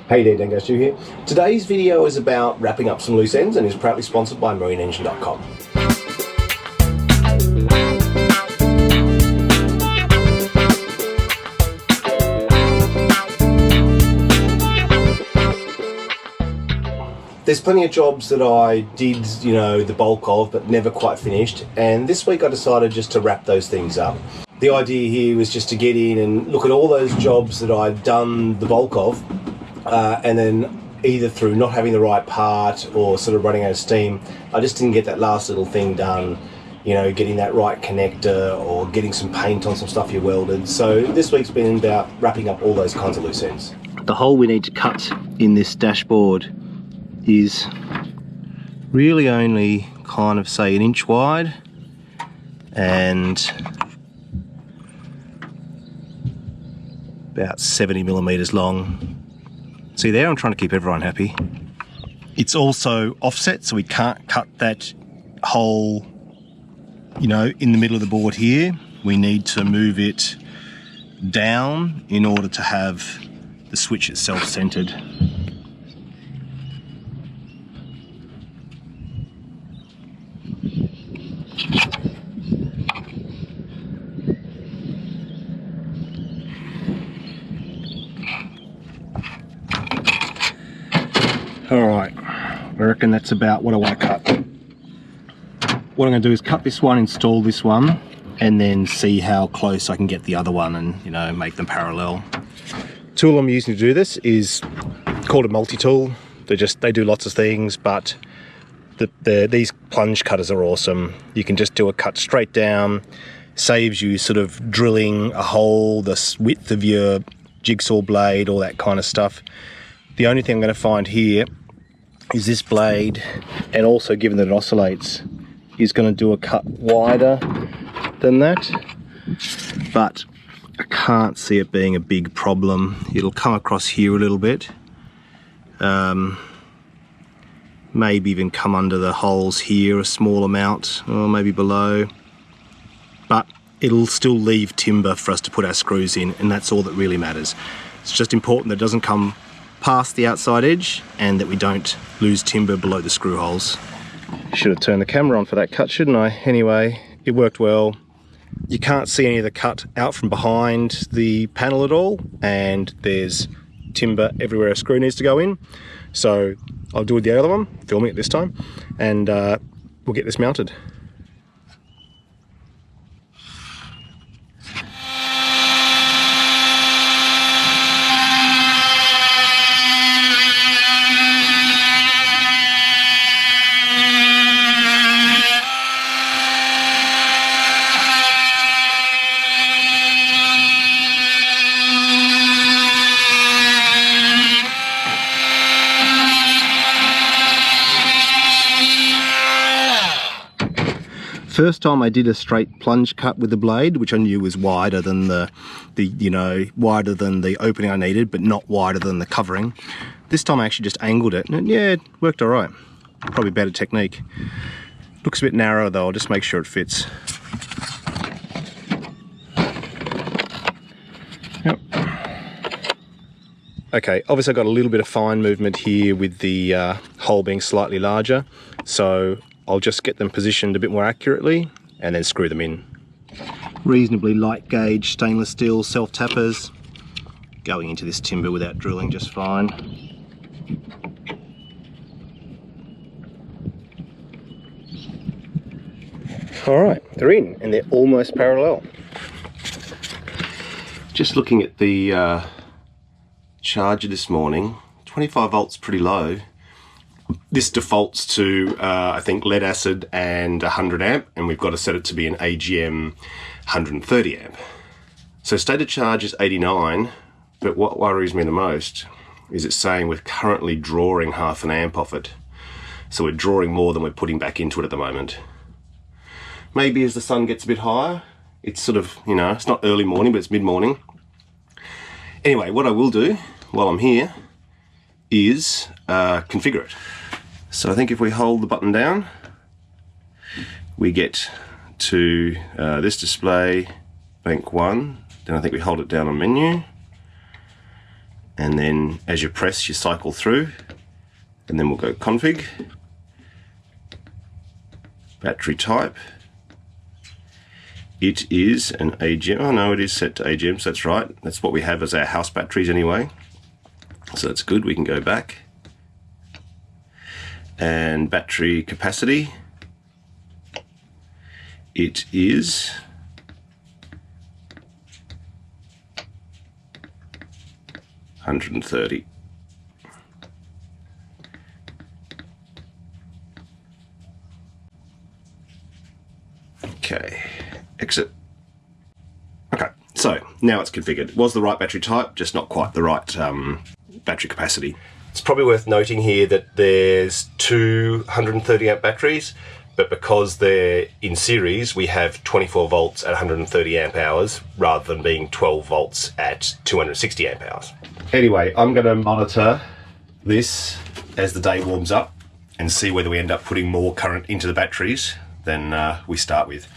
Hey there, Dango Stu here. Today's video is about wrapping up some loose ends and is proudly sponsored by marineengine.com. There's plenty of jobs that I did, the bulk of, but never quite finished. And this week I decided just to wrap those things up. The idea here was just to get in and look at all those jobs that I'd done the bulk of, and then either through not having the right part or sort of running out of steam, I just didn't get that last little thing done, getting that right connector or getting some paint on some stuff you welded. So this week's been about wrapping up all those kinds of loose ends. The hole we need to cut in this dashboard is really only kind of say 1 inch wide and about 70 millimeters long. See there, I'm trying to keep everyone happy. It's also offset, so we can't cut that hole, in the middle of the board here. We need to move it down in order to have the switch itself centered. Alright, I reckon that's about what I want to cut. What I'm going to do is cut this one, install this one, and then see how close I can get the other one and, make them parallel. Tool I'm using to do this is called a multi-tool. They do lots of things, but these plunge cutters are awesome. You can just do a cut straight down, saves you sort of drilling a hole, the width of your jigsaw blade, all that kind of stuff. The only thing I'm going to find here is this blade, and also given that it oscillates, is going to do a cut wider than that, but I can't see it being a big problem. It'll come across here a little bit, maybe even come under the holes here a small amount, or maybe below, but it'll still leave timber for us to put our screws in, and that's all that really matters. It's just important that it doesn't come past the outside edge and that we don't lose timber below the screw holes. Should have turned the camera on for that cut, shouldn't I? Anyway, it worked well. You can't see any of the cut out from behind the panel at all, and there's timber everywhere a screw needs to go in. So I'll do the other one, filming it this time, and we'll get this mounted. First time I did a straight plunge cut with the blade, which I knew was wider than wider than the opening I needed, but not wider than the covering. This time I actually just angled it, and yeah, it worked all right. Probably better technique. Looks a bit narrow though, I'll just make sure it fits. Yep. Okay, obviously I've got a little bit of fine movement here with the hole being slightly larger, so I'll just get them positioned a bit more accurately and then screw them in. Reasonably light gauge stainless steel self-tappers going into this timber without drilling just fine. Alright, they're in and they're almost parallel. Just looking at the charger this morning, 25 volts pretty low. This defaults to, I think, lead acid and 100 amp, and we've got to set it to be an AGM 130 amp. So stated charge is 89, but what worries me the most is it's saying we're currently drawing 0.5 amp off it. So we're drawing more than we're putting back into it at the moment. Maybe as the sun gets a bit higher, it's sort of, it's not early morning, but it's mid-morning. Anyway, what I will do while I'm here is configure it. So I think if we hold the button down, we get to this display, bank 1, then I think we hold it down on menu, and then as you press, you cycle through, and then we'll go config, battery type. It is an AGM. Oh no, it is set to AGMs, that's right. That's what we have as our house batteries anyway. So that's good, we can go back. And battery capacity. It is 130. Okay, exit. Okay, so now it's configured. It was the right battery type, just not quite the right battery capacity. It's probably worth noting here that there's two 130 amp batteries, but because they're in series, we have 24 volts at 130 amp hours rather than being 12 volts at 260 amp hours. Anyway, I'm going to monitor this as the day warms up and see whether we end up putting more current into the batteries than we start with.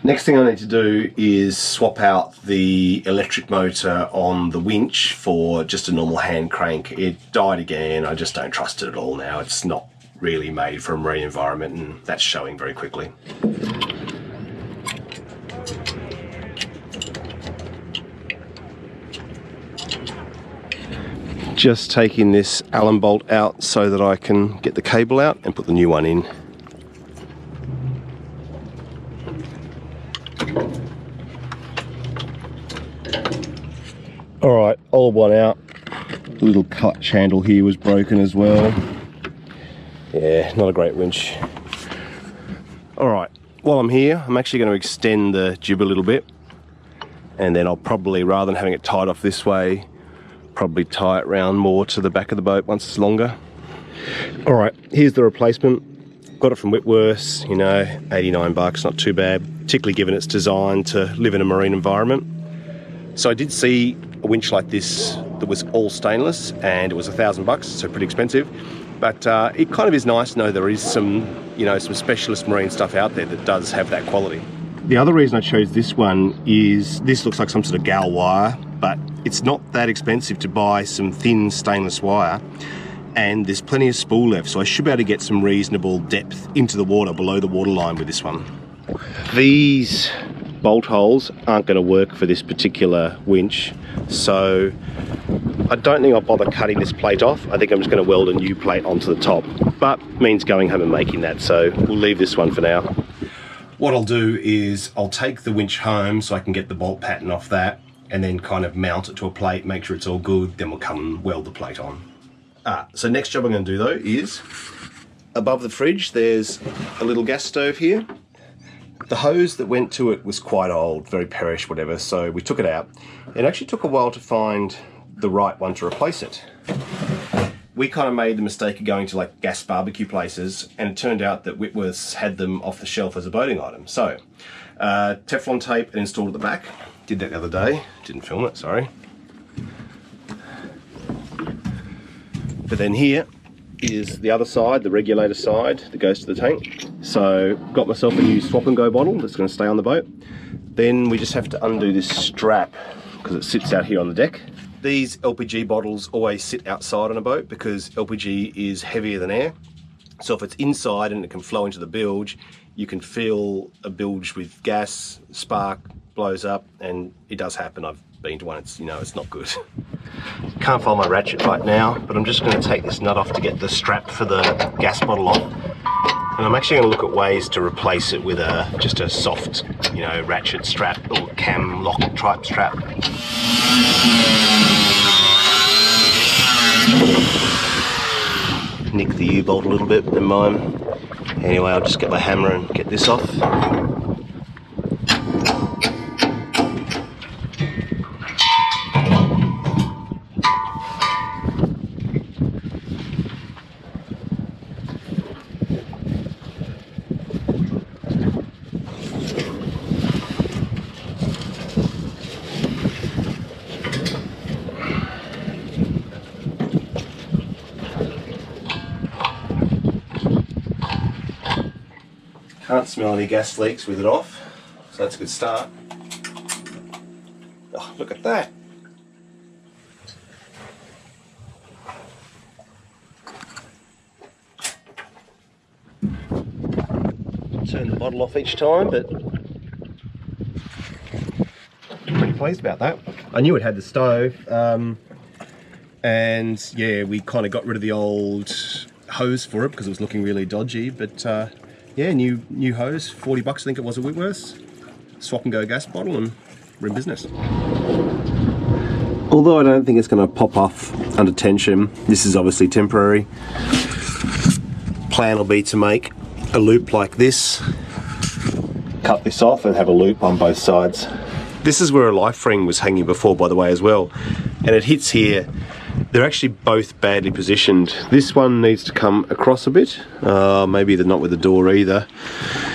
Next thing I need to do is swap out the electric motor on the winch for just a normal hand crank. It died again. I just don't trust it at all now. It's not really made for a marine environment, and that's showing very quickly. Just taking this Allen bolt out so that I can get the cable out and put the new one in. Alright, old one out. The little clutch handle here was broken as well. Yeah, not a great winch. Alright, while I'm here, I'm actually going to extend the jib a little bit, and then I'll probably, rather than having it tied off this way, probably tie it round more to the back of the boat once it's longer. Alright, here's the replacement. Got it from Whitworths, you know, 89 bucks, not too bad, particularly given it's designed to live in a marine environment. So I did see a winch like this that was all stainless, and it was $1,000, so pretty expensive. But it kind of is nice to know there is some, you know, some specialist marine stuff out there that does have that quality. The other reason I chose this one is this looks like some sort of gal wire, but it's not that expensive to buy some thin stainless wire, and there's plenty of spool left, so I should be able to get some reasonable depth into the water below the waterline with this one. These bolt holes aren't going to work for this particular winch, so I don't think I'll bother cutting this plate off. I think I'm just going to weld a new plate onto the top, but means going home and making that, so we'll leave this one for now. What I'll do is I'll take the winch home so I can get the bolt pattern off that, and then kind of mount it to a plate, make sure it's all good, then we'll come and weld the plate on. So next job I'm going to do though is, above the fridge there's a little gas stove here. The hose that went to it was quite old, very perished, whatever, so we took it out. It actually took a while to find the right one to replace it. We kind of made the mistake of going to like gas barbecue places, and it turned out that Whitworths had them off the shelf as a boating item. So, Teflon tape and installed at the back. Did that the other day, didn't film it, sorry. But then here is the other side, the regulator side that goes to the tank. So got myself a new swap and go bottle that's going to stay on the boat. Then we just have to undo this strap because it sits out here on the deck. These LPG bottles always sit outside on a boat because LPG is heavier than air. So if it's inside and it can flow into the bilge, you can feel a bilge with gas, spark, blows up, and it does happen. I've been to one, it's, you know, it's not good. Can't find my ratchet right now, but I'm just going to take this nut off to get the strap for the gas bottle off. And I'm actually going to look at ways to replace it with just a soft, you know, ratchet strap or cam lock type strap. Nick the U-bolt a little bit, never mind. Anyway, I'll just get my hammer and get this off. Can't smell any gas leaks with it off, so that's a good start. Oh, look at that. turn the bottle off each time, but pretty pleased about that. I knew it had the stove, and yeah, we kind of got rid of the old hose for it because it was looking really dodgy, but yeah, new hose, 40 bucks I think it was at Whitworths. Swap and go gas bottle, and we're in business. Although I don't think it's going to pop off under tension, this is obviously temporary. Plan will be to make a loop like this, cut this off and have a loop on both sides. This is where a life ring was hanging before, by the way, as well, and it hits here. They're actually both badly positioned. This one needs to come across a bit, maybe they're not with the door either.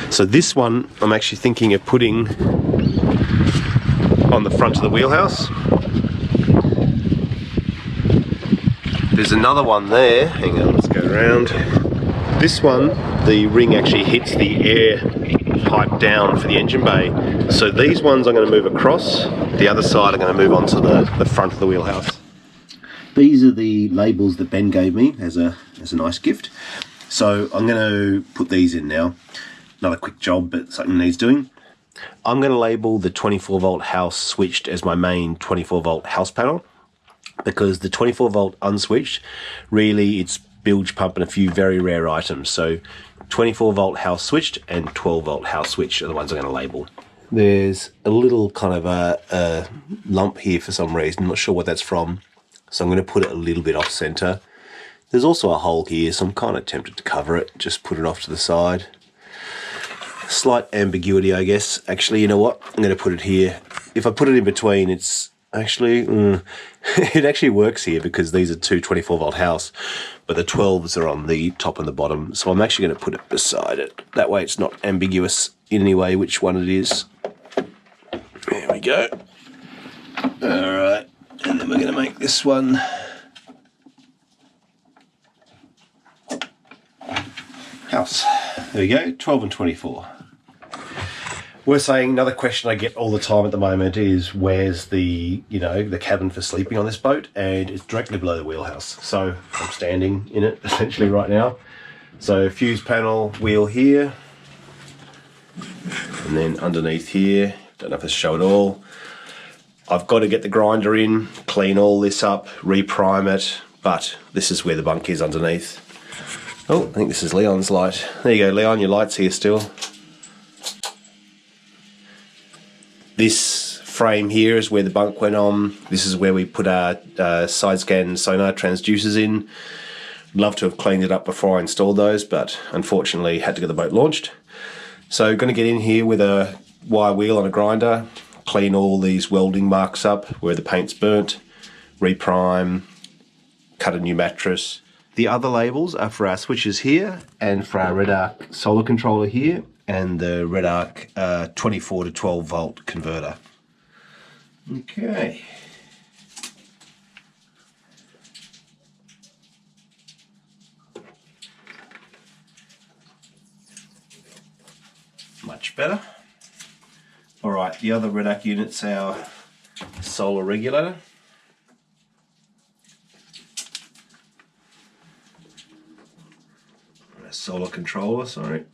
So this one I'm actually thinking of putting on the front of the wheelhouse. There's another one there, hang on, let's go around. This one, the ring actually hits the air pipe down for the engine bay. So these ones I'm going to move across, the other side I'm going to move onto the front of the wheelhouse. These are the labels that Ben gave me as a nice gift. So I'm going to put these in now. Not a quick job, but something needs doing. I'm going to label the 24 volt house switched as my main 24 volt house panel, because the 24 volt unswitched, really it's bilge pump and a few very rare items. So 24 volt house switched and 12 volt house switched are the ones I'm going to label. There's a little kind of a lump here for some reason, I'm not sure what that's from, so I'm going to put it a little bit off center. There's also a hole here, so I'm kind of tempted to cover it, just put it off to the side. Slight ambiguity, I guess. Actually, you know what? I'm going to put it here. If I put it in between, it's actually, it actually works here because these are two 24 volt house, but the 12s are on the top and the bottom. So I'm actually going to put it beside it. That way it's not ambiguous in any way which one it is. There we go. All right. And then we're going to make this one house. There we go, 12 and 24. We're saying another question I get all the time at the moment is where's the, the cabin for sleeping on this boat, and it's directly below the wheelhouse. So I'm standing in it essentially right now. So fuse panel wheel here, and then underneath here, don't know if it's show it all. I've got to get the grinder in, clean all this up, reprime it, but this is where the bunk is underneath. Oh, I think this is Leon's light. There you go, Leon, your light's here still. This frame here is where the bunk went on. This is where we put our side scan sonar transducers in. Love to have cleaned it up before I installed those, but unfortunately had to get the boat launched. So going to get in here with a wire wheel and a grinder, clean all these welding marks up where the paint's burnt, reprime, cut a new mattress. The other labels are for our switches here and for our Red Arc solar controller here and the Red Arc 24 to 12 volt converter. Okay. Much better. All right, the other Red Arc unit's our solar regulator. Solar controller, sorry.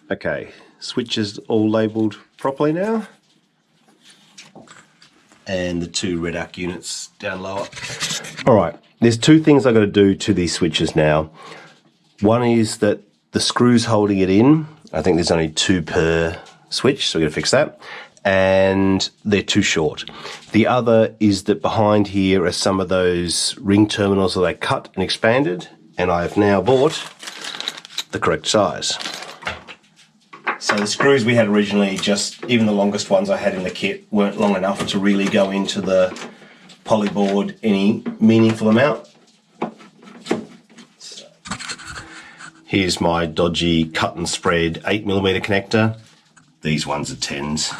Okay, switches all labelled properly now. And the two Red Arc units down lower. All right, there's two things I've got to do to these switches now. One is that the screws holding it in, I think there's only two per switch, so we're going to fix that. And they're too short. The other is that behind here are some of those ring terminals that I cut and expanded, and I have now bought the correct size. So the screws we had originally, just even the longest ones I had in the kit, weren't long enough to really go into the polyboard any meaningful amount. So, here's my dodgy cut and spread 8mm connector. These ones are 10s.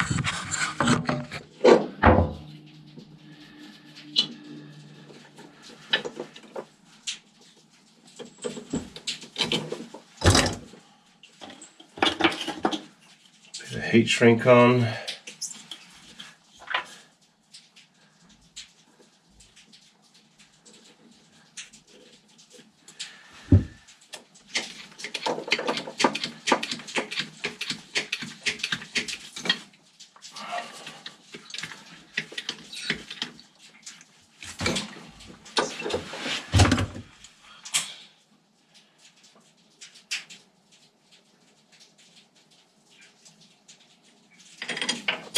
Put a heat shrink on.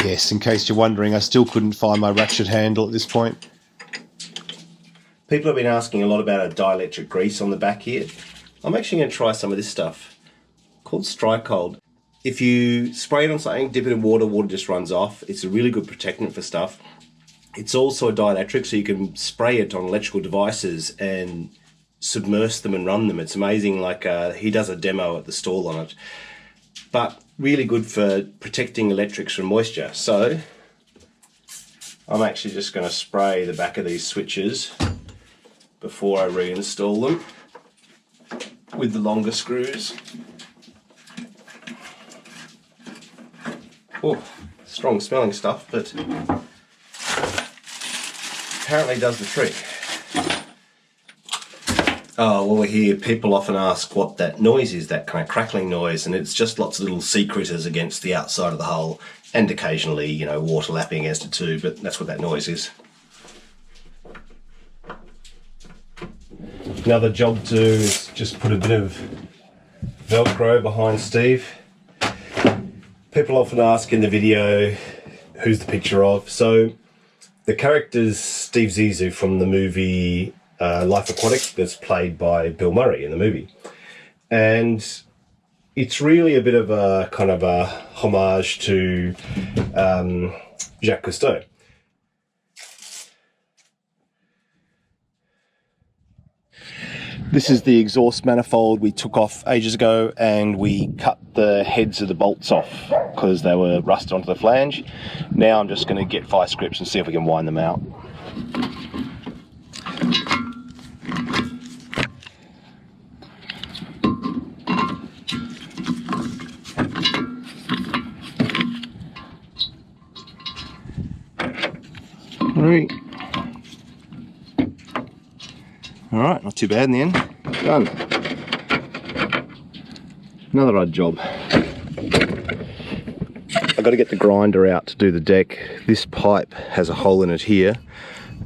Yes, in case you're wondering, I still couldn't find my ratchet handle at this point. People have been asking a lot about a dielectric grease on the back here. I'm actually going to try some of this stuff called Strike Cold. If you spray it on something, dip it in water, water just runs off. It's a really good protectant for stuff. It's also a dielectric, so you can spray it on electrical devices and submerge them and run them. It's amazing. Like he does a demo at the stall on it. But really good for protecting electrics from moisture. So I'm actually just going to spray the back of these switches before I reinstall them with the longer screws. Oh, strong smelling stuff, but apparently does the trick. Oh, well, here people often ask what that noise is, that kind of crackling noise, and it's just lots of little sea critters against the outside of the hull, and occasionally, you know, water lapping against it too, but that's what that noise is. Another job to do is just put a bit of Velcro behind Steve. People often ask in the video, who's the picture of? So the character's Steve Zissou from the movie Life Aquatic, that's played by Bill Murray in the movie. And it's really a bit of a kind of a homage to Jacques Cousteau. This is the exhaust manifold we took off ages ago, and we cut the heads of the bolts off because they were rusted onto the flange. Now I'm just going to get vice grips and see if we can wind them out. Alright, not too bad in the end. Done. Another odd job. I've got to get the grinder out to do the deck. This pipe has a hole in it here.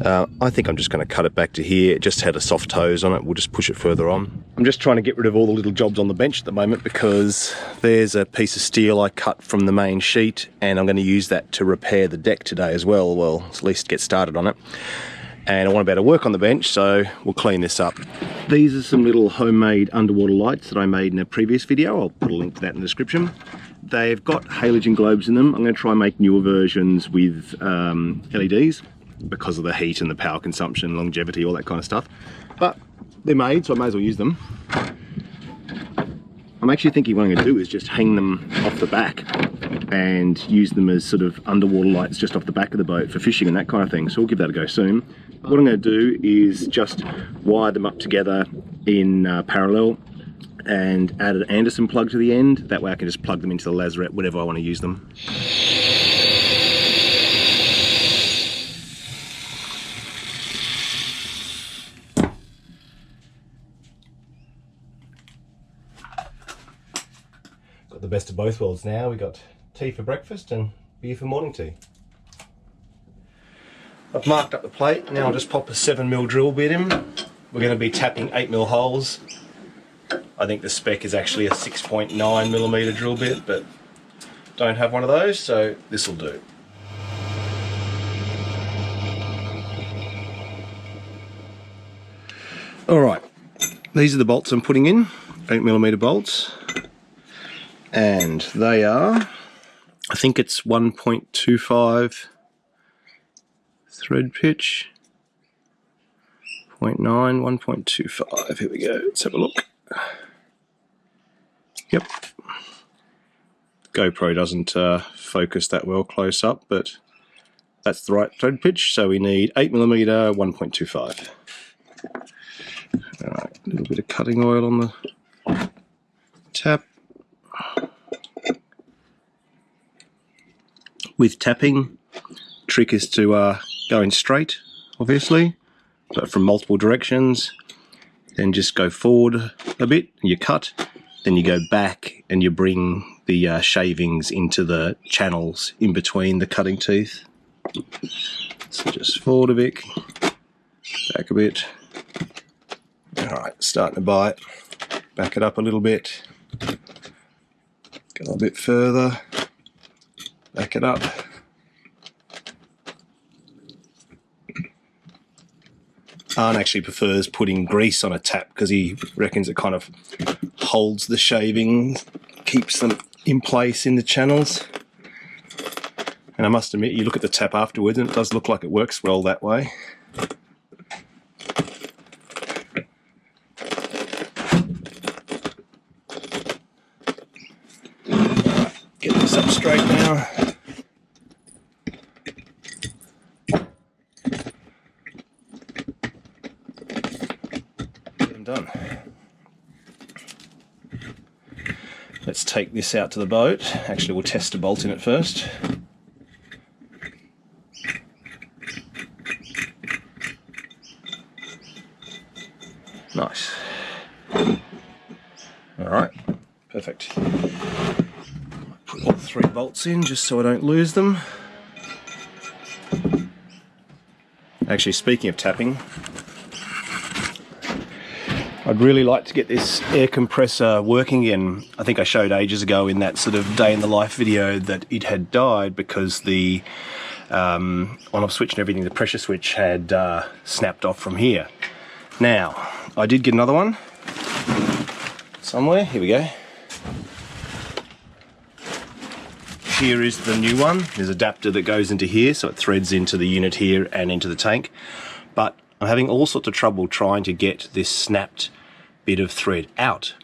I think I'm just going to cut it back to here. It just had a soft hose on it. We'll just push it further on. I'm just trying to get rid of all the little jobs on the bench at the moment because there's a piece of steel I cut from the main sheet, and I'm going to use that to repair the deck today as well. Well, at least get started on it. And I want to be able to work on the bench, so we'll clean this up. These are some little homemade underwater lights that I made in a previous video. I'll put a link to that in the description. They've got halogen globes in them. I'm going to try and make newer versions with LEDs because of the heat and the power consumption, longevity, all that kind of stuff. But they're made, so I may as well use them. I'm actually thinking what I'm going to do is just hang them off the back and use them as sort of underwater lights just off the back of the boat for fishing and that kind of thing. So we'll give that a go soon. What I'm going to do is just wire them up together in parallel and add an Anderson plug to the end. That way I can just plug them into the lazarette whenever I want to use them. Got the best of both worlds now. We got tea for breakfast and beer for morning tea. I've marked up the plate. Now I'll just pop a 7mm drill bit in. We're going to be tapping 8mm holes. I think the spec is actually a 6.9mm drill bit, but don't have one of those, so this will do. Alright, these are the bolts I'm putting in, 8mm bolts, and they are, I think it's 1.25 thread pitch, 0.9, 1.25, here we go, let's have a look. Yep, GoPro doesn't focus that well close up, but that's the right thread pitch, so we need 8mm, 1.25. Alright, a little bit of cutting oil on the tap. With tapping, trick is to go in straight, obviously, but from multiple directions. Then just go forward a bit, you cut, then you go back and you bring the shavings into the channels in between the cutting teeth. So just forward a bit, back a bit. Alright, starting to bite. Back it up a little bit. Go a bit further. Back it up. Arne actually prefers putting grease on a tap because he reckons it kind of holds the shavings, keeps them in place in the channels. And I must admit, you look at the tap afterwards and it does look like it works well that way. Get this up straight now. Get them done. Let's take this out to the boat. Actually, we'll test a bolt in it first. Nice. Alright, perfect. Put all 3 bolts in just so I don't lose them. Actually, speaking of tapping, I'd really like to get this air compressor working again. I think I showed ages ago in that sort of day in the life video that it had died because the on-off switch and everything, the pressure switch had snapped off from here. Now, I did get another one somewhere. Here we go. Here is the new one. There's an adapter that goes into here, so it threads into the unit here and into the tank. But I'm having all sorts of trouble trying to get this snapped bit of thread out.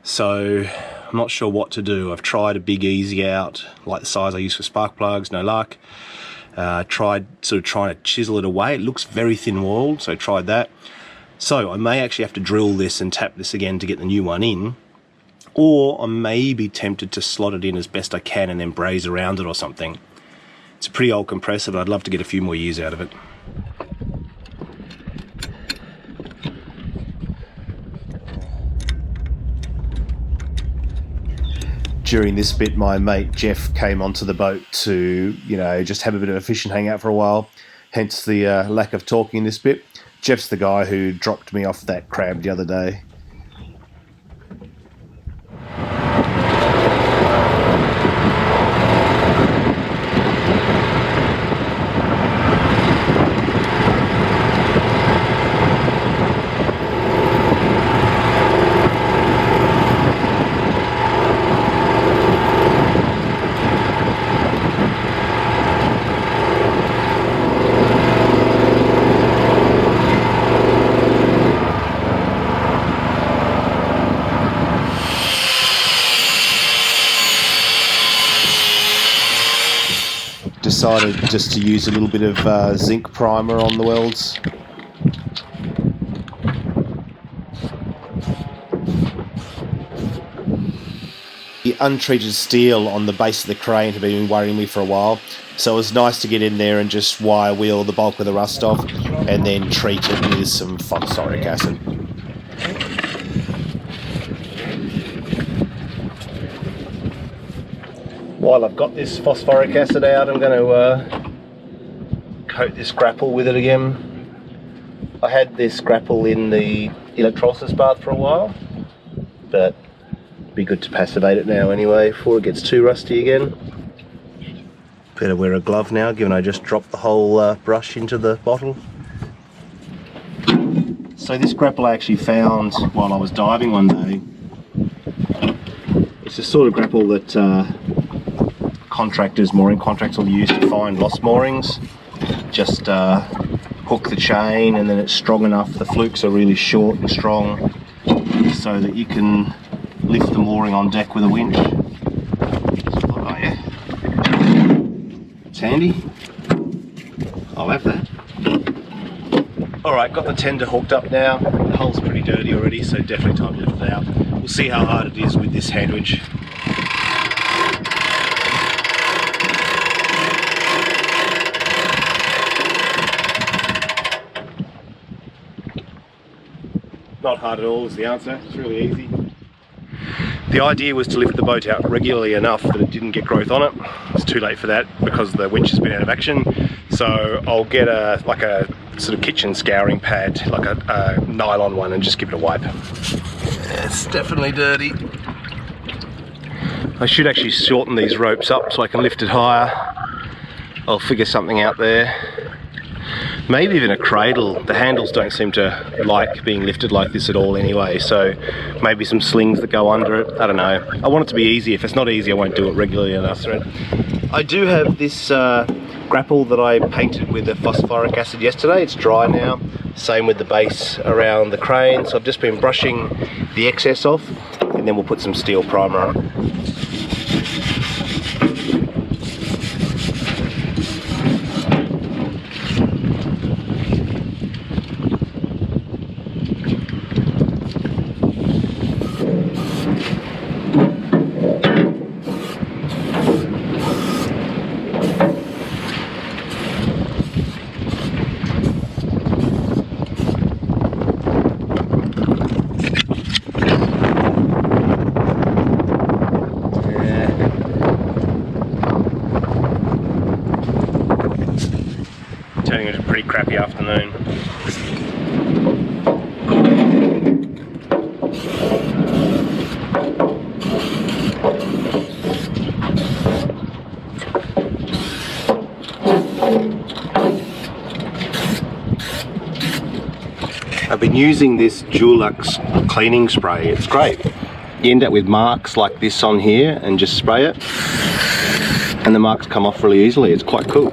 So I'm not sure what to do. I've tried a big easy out, like the size I use for spark plugs, no luck. Tried sort of trying to chisel it away. It looks very thin walled, so I tried that. So I may actually have to drill this and tap this again to get the new one in, or I may be tempted to slot it in as best I can and then braze around it or something. It's a pretty old compressor, but I'd love to get a few more years out of it. During this bit, my mate Jeff came onto the boat to, you know, just have a bit of a fish and hang out for a while, hence the lack of talking in this bit. Jeff's the guy who dropped me off that crab the other day. Decided just to use a little bit of zinc primer on the welds. The untreated steel on the base of the crane had been worrying me for a while, so it was nice to get in there and just wire wheel the bulk of the rust off and then treat it with some phosphoric acid. While I've got this phosphoric acid out, I'm going to coat this grapple with it again. I had this grapple in the electrolysis bath for a while, but it'd be good to passivate it now anyway before it gets too rusty again. Better wear a glove now, given I just dropped the whole brush into the bottle. So this grapple I actually found while I was diving one day. It's the sort of grapple that mooring contractors will use to find lost moorings. Just hook the chain and then it's strong enough, the flukes are really short and strong, so that you can lift the mooring on deck with a winch. Oh yeah, it's handy. I'll have that. Alright, got the tender hooked up now. The hull's pretty dirty already, so definitely time to lift it out. We'll see how hard it is with this hand winch. Not hard at all is the answer, it's really easy. The idea was to lift the boat out regularly enough that it didn't get growth on it. It's too late for that because the winch has been out of action. So I'll get a sort of kitchen scouring pad, like a nylon one, and just give it a wipe. It's definitely dirty. I should actually shorten these ropes up so I can lift it higher. I'll figure something out there. maybe even a cradle. The handles don't seem to like being lifted like this at all anyway, so maybe some slings that go under it. I don't know. I want it to be easy. If it's not easy, I won't do it regularly enough. I do have this grapple that I painted with the phosphoric acid yesterday. It's dry now. Same with the base around the crane. So I've just been brushing the excess off, and then we'll put some steel primer on. Turning into a pretty crappy afternoon. I've been using this Dulux cleaning spray. It's great. You end up with marks like this on here and just spray it, and the marks come off really easily. It's quite cool.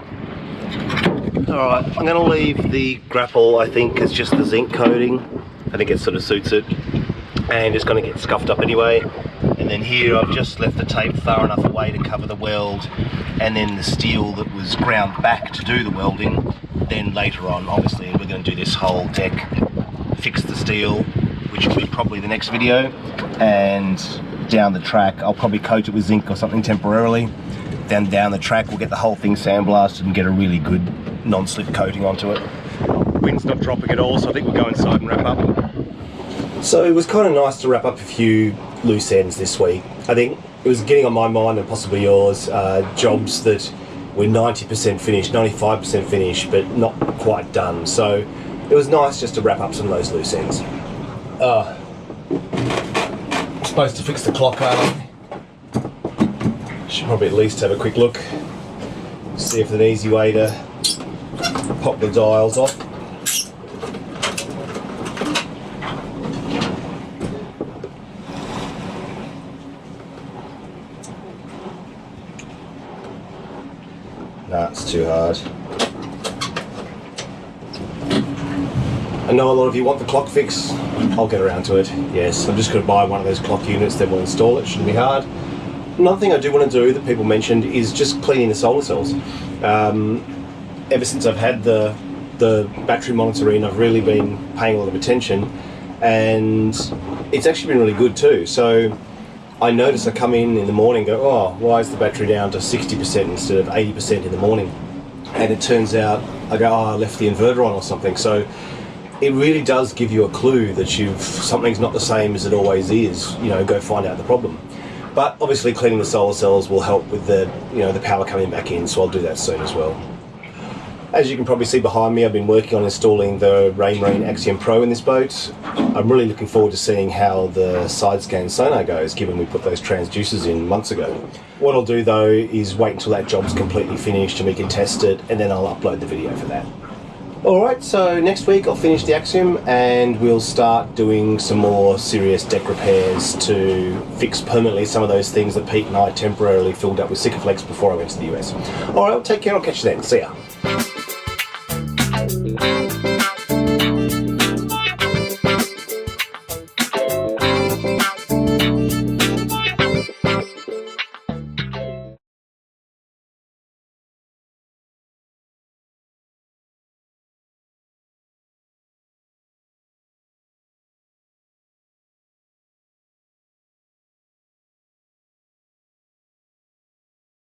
Alright, I'm going to leave the grapple, I think, as just the zinc coating. I think it sort of suits it. And it's going to get scuffed up anyway. And then here I've just left the tape far enough away to cover the weld, and then the steel that was ground back to do the welding. Then later on, obviously, we're going to do this whole deck, fix the steel, which will be probably the next video. And down the track, I'll probably coat it with zinc or something temporarily. Then down the track, we'll get the whole thing sandblasted and get a really good non-slip coating onto it. Wind's not dropping at all, so I think we'll go inside and wrap up. So it was kind of nice to wrap up a few loose ends this week. I think it was getting on my mind, and possibly yours, jobs that were 90% finished, 95% finished, but not quite done. So it was nice just to wrap up some of those loose ends. I'm supposed to fix the clock, aren't I? Should probably at least have a quick look, see if there's an easy way to pop the dials off. Nah, it's too hard. I know a lot of you want the clock fix. I'll get around to it. Yes, I'm just going to buy one of those clock units, then we'll install it. Shouldn't be hard. Another thing I do want to do that people mentioned is just cleaning the solar cells. Ever since I've had the battery monitoring, I've really been paying a lot of attention, and it's actually been really good too. So I notice I come in the morning and go, oh, why is the battery down to 60% instead of 80% in the morning? And it turns out I go, oh, I left the inverter on or something. So it really does give you a clue that something's not the same as it always is. You know, go find out the problem. But obviously cleaning the solar cells will help with the power coming back in, so I'll do that soon as well. As you can probably see behind me, I've been working on installing the Rain Axiom Pro in this boat. I'm really looking forward to seeing how the side scan sonar goes, given we put those transducers in months ago. What I'll do though is wait until that job's completely finished and we can test it, and then I'll upload the video for that. Alright, so next week I'll finish the Axiom and we'll start doing some more serious deck repairs to fix permanently some of those things that Pete and I temporarily filled up with Sikaflex before I went to the US. Alright, take care, I'll catch you then. See ya.